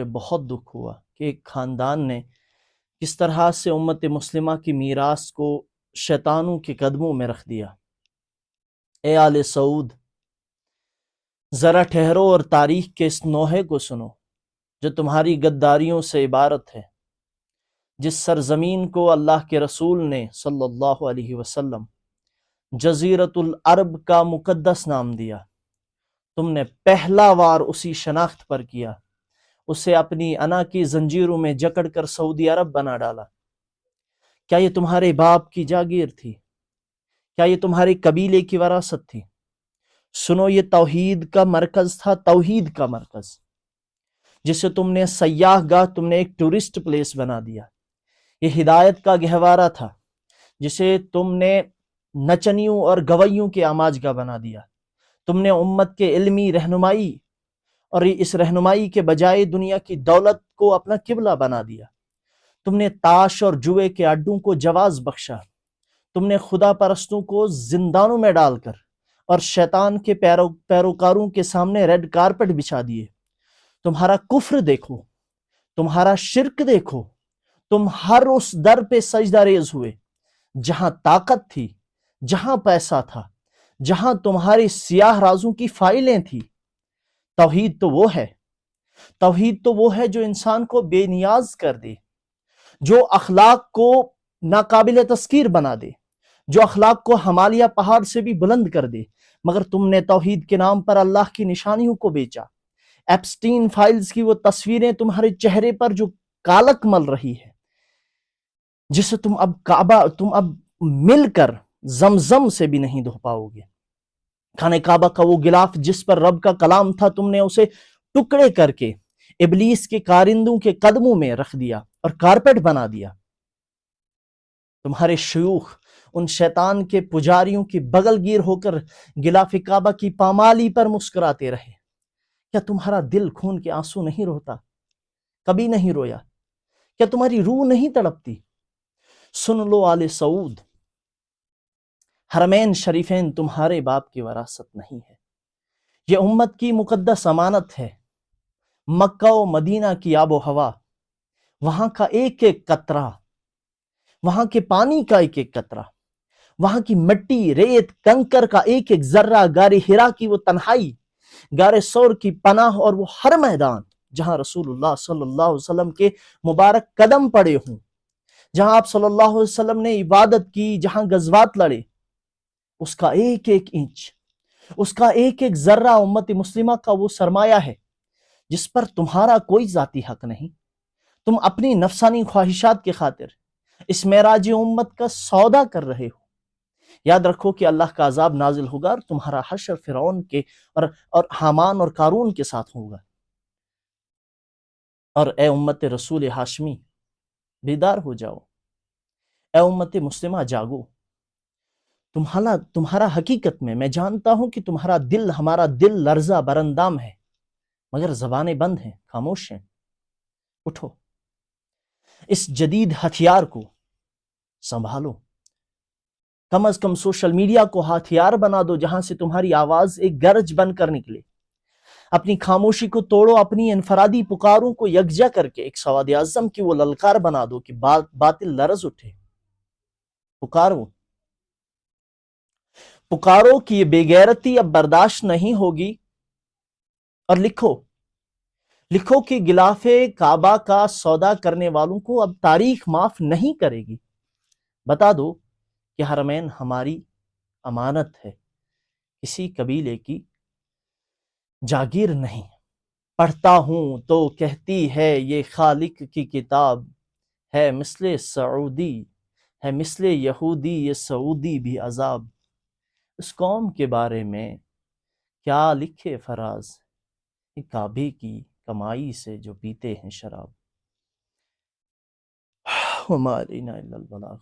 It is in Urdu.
بہت دکھ ہوا کہ ایک خاندان نے کس طرح سے امت مسلمہ کی میراث کو شیطانوں کے قدموں میں رکھ دیا۔ اے آل سعود، ذرا ٹھہرو اور تاریخ کے اس نوحے کو سنو جو تمہاری غداریوں سے عبارت ہے۔ جس سرزمین کو اللہ کے رسول نے صلی اللہ علیہ وسلم جزیرۃ العرب کا مقدس نام دیا، تم نے پہلا وار اسی شناخت پر کیا، اسے اپنی انا کی زنجیروں میں جکڑ کر سعودی عرب بنا ڈالا۔ کیا یہ تمہارے باپ کی جاگیر تھی؟ کیا یہ تمہارے قبیلے کی وراثت تھی؟ سنو، یہ توحید کا مرکز تھا، توحید کا مرکز، جسے تم نے سیاح گاہ، تم نے ایک ٹورسٹ پلیس بنا دیا۔ یہ ہدایت کا گہوارہ تھا جسے تم نے نچنیوں اور گویوں کے آماج گاہ بنا دیا۔ تم نے امت کے علمی رہنمائی اور اس رہنمائی کے بجائے دنیا کی دولت کو اپنا قبلہ بنا دیا۔ تم نے تاش اور جوئے کے اڈوں کو جواز بخشا۔ تم نے خدا پرستوں کو زندانوں میں ڈال کر اور شیطان کے پیروکاروں کے سامنے ریڈ کارپٹ بچھا دیے۔ تمہارا کفر دیکھو، تمہارا شرک دیکھو، تم ہر اس در پہ سجدہ ریز ہوئے جہاں طاقت تھی، جہاں پیسہ تھا، جہاں تمہاری سیاہ رازوں کی فائلیں تھی۔ توحید تو وہ ہے، توحید تو وہ ہے جو انسان کو بے نیاز کر دے، جو اخلاق کو ناقابل تذکیر بنا دے، جو اخلاق کو ہمالیہ پہاڑ سے بھی بلند کر دے۔ مگر تم نے توحید کے نام پر اللہ کی نشانیوں کو بیچا۔ ایپسٹین فائلز کی وہ تصویریں تمہارے چہرے پر جو کالک مل رہی ہے، جسے تم اب مل کر زمزم سے بھی نہیں دھو پاؤ گے۔ خانہ کعبہ کا وہ غلاف جس پر رب کا کلام تھا، تم نے اسے ٹکڑے کر کے ابلیس کے کارندوں کے قدموں میں رکھ دیا اور کارپٹ بنا دیا۔ تمہارے شیوخ ان شیطان کے پجاریوں کی بغل گیر ہو کر غلاف کعبہ کی پامالی پر مسکراتے رہے۔ کیا تمہارا دل خون کے آنسو نہیں روتا؟ کبھی نہیں رویا؟ کیا تمہاری روح نہیں تڑپتی؟ سن لو آل سعود، حرمین شریفین تمہارے باپ کی وراثت نہیں ہے، یہ امت کی مقدس امانت ہے۔ مکہ و مدینہ کی آب و ہوا، وہاں کا ایک ایک قطرہ، وہاں کے پانی کا ایک ایک قطرہ، وہاں کی مٹی، ریت، کنکر کا ایک ایک ذرہ، غار حرا کی وہ تنہائی، غار ثور کی پناہ، اور وہ ہر میدان جہاں رسول اللہ صلی اللہ علیہ وسلم کے مبارک قدم پڑے ہوں، جہاں آپ صلی اللہ علیہ وسلم نے عبادت کی، جہاں غزوات لڑے، اس کا ایک ایک انچ، اس کا ایک ایک ذرہ امت مسلمہ کا وہ سرمایہ ہے جس پر تمہارا کوئی ذاتی حق نہیں۔ تم اپنی نفسانی خواہشات کی خاطر اس معراج امت کا سودا کر رہے ہو۔ یاد رکھو کہ اللہ کا عذاب نازل ہوگا اور تمہارا حشر فرعون کے اور حامان اور قارون کے ساتھ ہوگا۔ اور اے امت رسول ہاشمی، بیدار ہو جاؤ، اے امت مسلمہ جاگو۔ تمہارا حقیقت میں جانتا ہوں کہ تمہارا دل، ہمارا دل لرزہ برندام ہے، مگر زبانیں بند ہیں، خاموش ہیں۔ اٹھو، اس جدید ہتھیار کو سنبھالو، کم از کم سوشل میڈیا کو ہتھیار بنا دو جہاں سے تمہاری آواز ایک گرج بن کر نکلے۔ اپنی خاموشی کو توڑو، اپنی انفرادی پکاروں کو یکجا کر کے ایک سواد اعظم کی وہ للکار بنا دو کہ باطل لرز اٹھے۔ پکارو کہ یہ بے غیرتی اب برداشت نہیں ہوگی، اور لکھو کہ غلاف کعبہ کا سودا کرنے والوں کو اب تاریخ معاف نہیں کرے گی۔ بتا دو کہ حرمین ہماری امانت ہے، کسی قبیلے کی جاگیر نہیں۔ پڑھتا ہوں تو کہتی ہے یہ خالق کی کتاب ہے، مثل سعودی ہے، مثل یہودی یہ سعودی بھی عذاب۔ اس قوم کے بارے میں کیا لکھے فراز، کعبے کی کمائی سے جو پیتے ہیں شراب۔ وما علینا الا البلاغ۔